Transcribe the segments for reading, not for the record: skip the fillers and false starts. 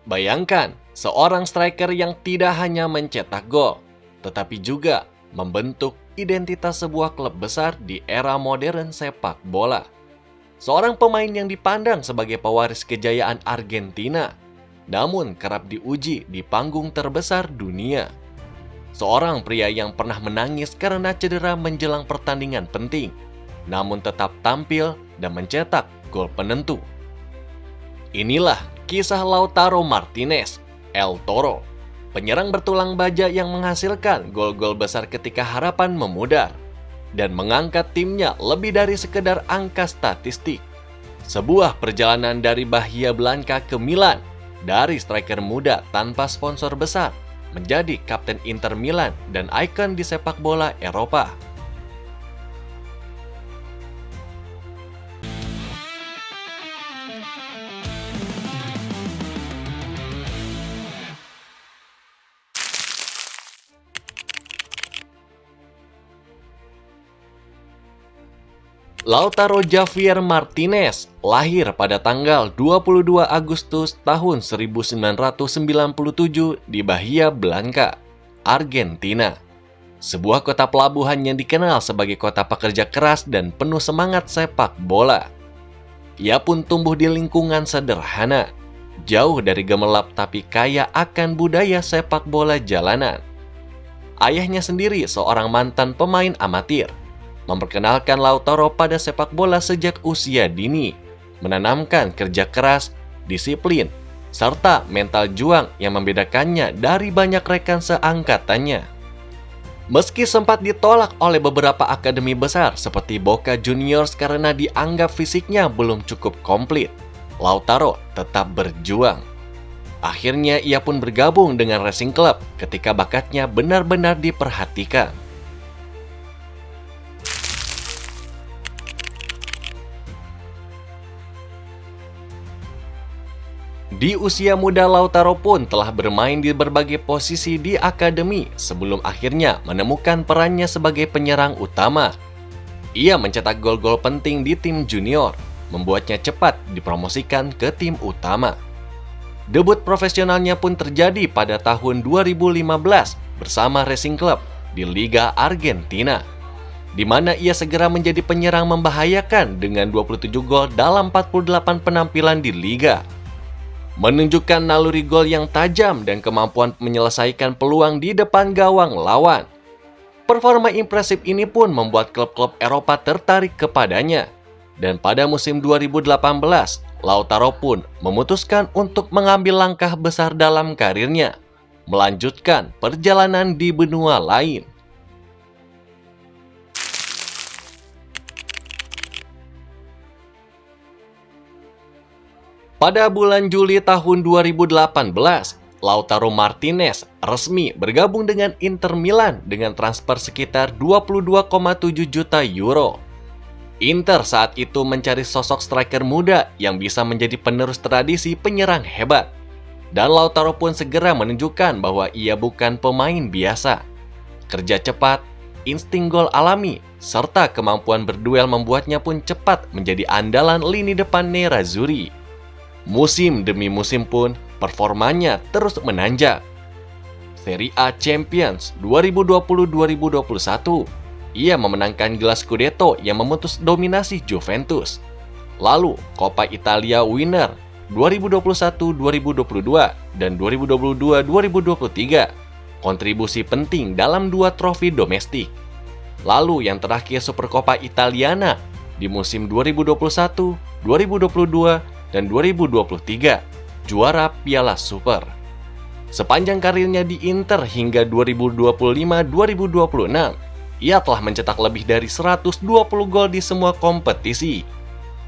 Bayangkan, seorang striker yang tidak hanya mencetak gol, tetapi juga membentuk identitas sebuah klub besar di era modern sepak bola. Seorang pemain yang dipandang sebagai pewaris kejayaan Argentina, namun kerap diuji di panggung terbesar dunia. Seorang pria yang pernah menangis karena cedera menjelang pertandingan penting, namun tetap tampil dan mencetak gol penentu. Inilah kisah Lautaro Martinez, El Toro, penyerang bertulang baja yang menghasilkan gol-gol besar ketika harapan memudar dan mengangkat timnya lebih dari sekedar angka statistik. Sebuah perjalanan dari Bahia Blanca ke Milan, dari striker muda tanpa sponsor besar, menjadi kapten Inter Milan dan ikon di sepak bola Eropa. Lautaro Javier Martinez lahir pada tanggal 22 Agustus tahun 1997 di Bahia Blanca, Argentina. Sebuah kota pelabuhan yang dikenal sebagai kota pekerja keras dan penuh semangat sepak bola. Ia pun tumbuh di lingkungan sederhana, jauh dari gemerlap tapi kaya akan budaya sepak bola jalanan. Ayahnya sendiri seorang mantan pemain amatir, memperkenalkan Lautaro pada sepak bola sejak usia dini, menanamkan kerja keras, disiplin, serta mental juang yang membedakannya dari banyak rekan seangkatannya. Meski sempat ditolak oleh beberapa akademi besar seperti Boca Juniors karena dianggap fisiknya belum cukup komplit, Lautaro tetap berjuang. Akhirnya ia pun bergabung dengan Racing Club ketika bakatnya benar-benar diperhatikan. Di usia muda, Lautaro pun telah bermain di berbagai posisi di akademi sebelum akhirnya menemukan perannya sebagai penyerang utama. Ia mencetak gol-gol penting di tim junior, membuatnya cepat dipromosikan ke tim utama. Debut profesionalnya pun terjadi pada tahun 2015 bersama Racing Club di Liga Argentina, di mana ia segera menjadi penyerang membahayakan dengan 27 gol dalam 48 penampilan di Liga. Menunjukkan naluri gol yang tajam dan kemampuan menyelesaikan peluang di depan gawang lawan. Performa impresif ini pun membuat klub-klub Eropa tertarik kepadanya. Dan pada musim 2018, Lautaro pun memutuskan untuk mengambil langkah besar dalam karirnya, melanjutkan perjalanan di benua lain. Pada bulan Juli tahun 2018, Lautaro Martinez resmi bergabung dengan Inter Milan dengan transfer sekitar 22,7 juta euro. Inter saat itu mencari sosok striker muda yang bisa menjadi penerus tradisi penyerang hebat. Dan Lautaro pun segera menunjukkan bahwa ia bukan pemain biasa. Kerja cepat, insting gol alami, serta kemampuan berduel membuatnya pun cepat menjadi andalan lini depan Nerazzurri. Musim demi musim pun performanya terus menanjak. Serie A Champions 2020-2021, ia memenangkan gelar Scudetto yang memutus dominasi Juventus. Lalu Coppa Italia Winner 2021-2022 dan 2022-2023, kontribusi penting dalam 2 trofi domestik. Lalu yang terakhir Supercoppa Italiana di musim 2021, 2022, dan 2023, juara Piala Super. Sepanjang karirnya di Inter hingga 2025-2026, ia telah mencetak lebih dari 120 gol di semua kompetisi,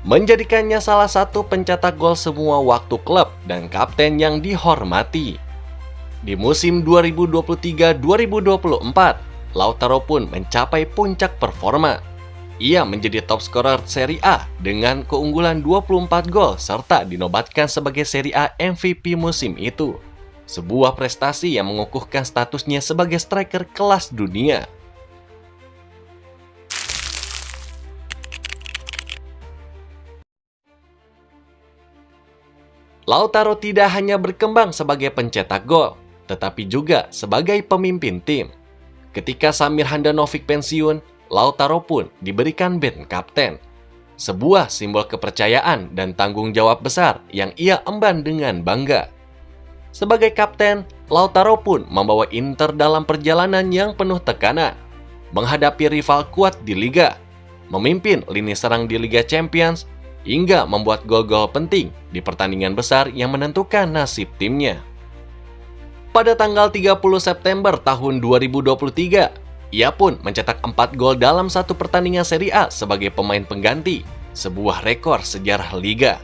menjadikannya salah satu pencetak gol semua waktu klub dan kapten yang dihormati. Di musim 2023-2024, Lautaro pun mencapai puncak performa. Ia menjadi top scorer Serie A dengan keunggulan 24 gol serta dinobatkan sebagai Serie A MVP musim itu. Sebuah prestasi yang mengukuhkan statusnya sebagai striker kelas dunia. Lautaro tidak hanya berkembang sebagai pencetak gol, tetapi juga sebagai pemimpin tim. Ketika Samir Handanovic pensiun, Lautaro pun diberikan band kapten. Sebuah simbol kepercayaan dan tanggung jawab besar yang ia emban dengan bangga. Sebagai kapten, Lautaro pun membawa Inter dalam perjalanan yang penuh tekanan, menghadapi rival kuat di Liga, memimpin lini serang di Liga Champions, hingga membuat gol-gol penting di pertandingan besar yang menentukan nasib timnya. Pada tanggal 30 September tahun 2023, ia pun mencetak 4 gol dalam satu pertandingan Serie A sebagai pemain pengganti, sebuah rekor sejarah Liga.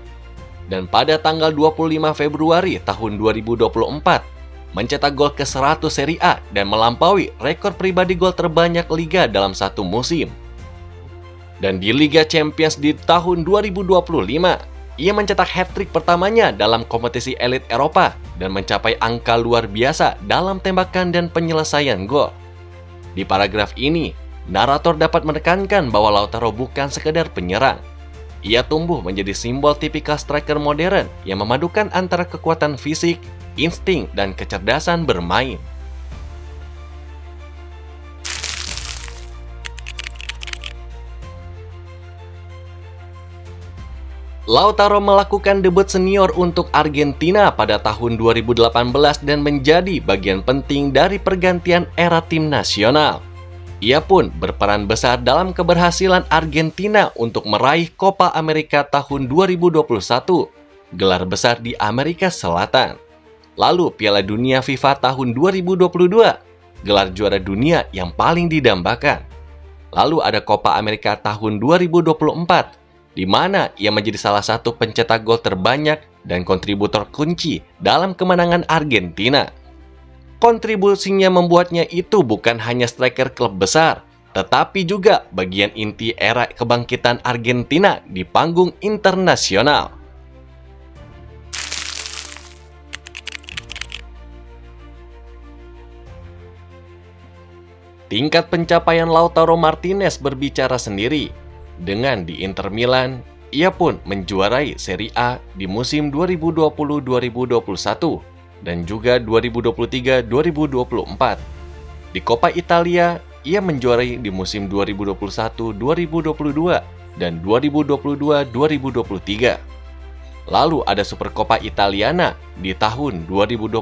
Dan pada tanggal 25 Februari tahun 2024, mencetak gol ke-100 Serie A dan melampaui rekor pribadi gol terbanyak Liga dalam satu musim. Dan di Liga Champions di tahun 2025, ia mencetak hat-trick pertamanya dalam kompetisi elit Eropa dan mencapai angka luar biasa dalam tembakan dan penyelesaian gol. Di paragraf ini, narator dapat menekankan bahwa Lautaro bukan sekedar penyerang. Ia tumbuh menjadi simbol tipikal striker modern yang memadukan antara kekuatan fisik, insting, dan kecerdasan bermain. Lautaro melakukan debut senior untuk Argentina pada tahun 2018 dan menjadi bagian penting dari pergantian era tim nasional. Ia pun berperan besar dalam keberhasilan Argentina untuk meraih Copa America tahun 2021, gelar besar di Amerika Selatan. Lalu Piala Dunia FIFA tahun 2022, gelar juara dunia yang paling didambakan. Lalu ada Copa America tahun 2024, di mana ia menjadi salah satu pencetak gol terbanyak dan kontributor kunci dalam kemenangan Argentina. Kontribusinya membuatnya itu bukan hanya striker klub besar, tetapi juga bagian inti era kebangkitan Argentina di panggung internasional. Tingkat pencapaian Lautaro Martinez berbicara sendiri. Dengan di Inter Milan, ia pun menjuarai Serie A di musim 2020-2021 dan juga 2023-2024. Di Coppa Italia, ia menjuarai di musim 2021-2022 dan 2022-2023. Lalu ada Supercoppa Italiana di tahun 2021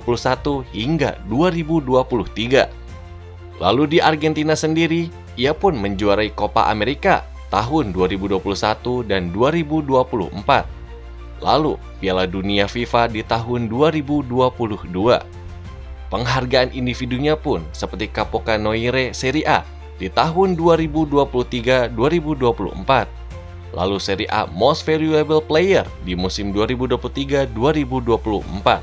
hingga 2023. Lalu di Argentina sendiri, ia pun menjuarai Copa America tahun 2021 dan 2024. Lalu Piala Dunia FIFA di tahun 2022. Penghargaan individunya pun seperti Capocannoniere Serie A di tahun 2023-2024. Lalu Serie A Most Valuable Player di musim 2023-2024.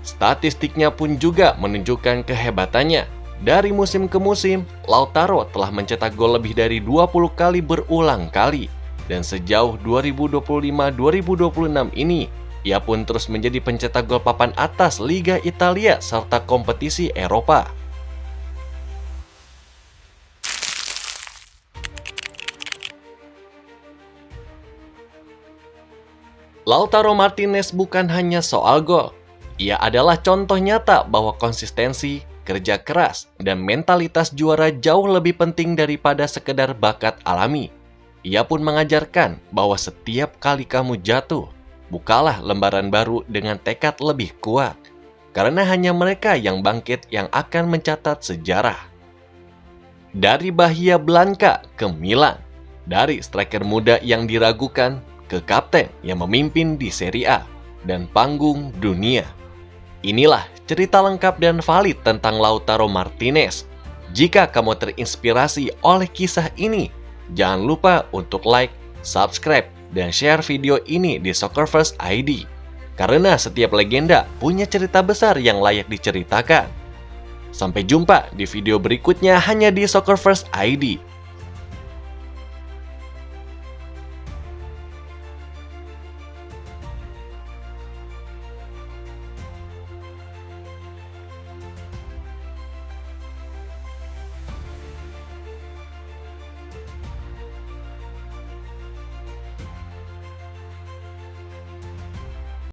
Statistiknya pun juga menunjukkan kehebatannya. Dari musim ke musim, Lautaro telah mencetak gol lebih dari 20 kali berulang kali. Dan sejauh 2025-2026 ini, ia pun terus menjadi pencetak gol papan atas Liga Italia serta kompetisi Eropa. Lautaro Martinez bukan hanya soal gol. Ia adalah contoh nyata bahwa konsistensi, kerja keras, dan mentalitas juara jauh lebih penting daripada sekedar bakat alami. Ia pun mengajarkan bahwa setiap kali kamu jatuh, bukalah lembaran baru dengan tekad lebih kuat. Karena hanya mereka yang bangkit yang akan mencatat sejarah. Dari Bahia Blanca ke Milan, dari striker muda yang diragukan ke kapten yang memimpin di Serie A dan panggung dunia. Inilah cerita lengkap dan valid tentang Lautaro Martinez. Jika kamu terinspirasi oleh kisah ini, jangan lupa untuk like, subscribe, dan share video ini di Soccerverse ID. Karena setiap legenda punya cerita besar yang layak diceritakan. Sampai jumpa di video berikutnya hanya di Soccerverse ID.